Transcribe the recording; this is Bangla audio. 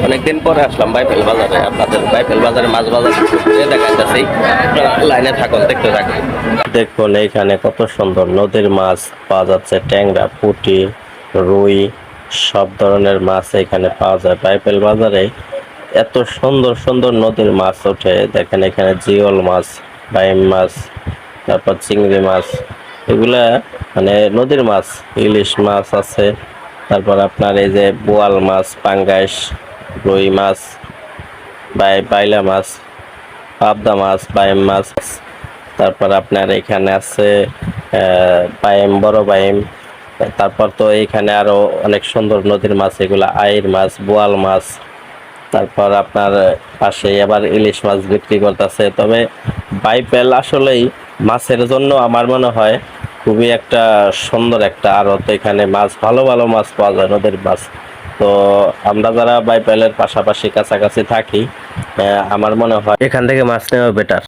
অনেকদিন পরে আসলাম বাইফেল বাজারে, আপনাদের বাইফেল বাজারে মাছ বাজার দেখাইতেছি, লাইনে থাকুন, দেখতে থাকুন। দেখুন এইখানে কত সুন্দর নদীর মাছ পাওয়া যাচ্ছে, ট্যাংরা, পুঁটি, রুই, সব ধরনের মাছ এখানে পাওয়া যায় বাইফেল বাজারে। এত সুন্দর সুন্দর নদীর মাছ ওঠে, দেখেন এখানে জিওল মাছ, বাইম মাছ, তারপর চিংড়ি মাছ, এগুলা মানে নদীর মাছ। ইলিশ মাছ আছে, তারপর আপনার এই যে বোয়াল মাছ, পাঙ্গাস, রুই মাছ, বাইলা মাছ, পাবদা মাছ, বাইম মাছ, তারপর আপনার এখানে আছে বাইম, বড় বাইম। তারপর তো এইখানে আরো অনেক সুন্দর নদীর মাছ, এগুলা আইর মাছ, বোয়াল মাছ। তারপর আপনার পাশে আবার ইলিশ মাছ বিক্রি করতেছে। তবে বাইপেল আসলেই মাছের জন্য আমার মনে হয় খুবই একটা সুন্দর একটা আড়ত। এখানে মাছ, ভালো ভালো মাছ পাওয়া যায়, নদীর মাছ। তো আমরা যারা বাইপেলের পাশাপাশি কাছাকাছি থাকি, আমার মনে হয় এখান থেকে মাছ নেওয়া বেটার।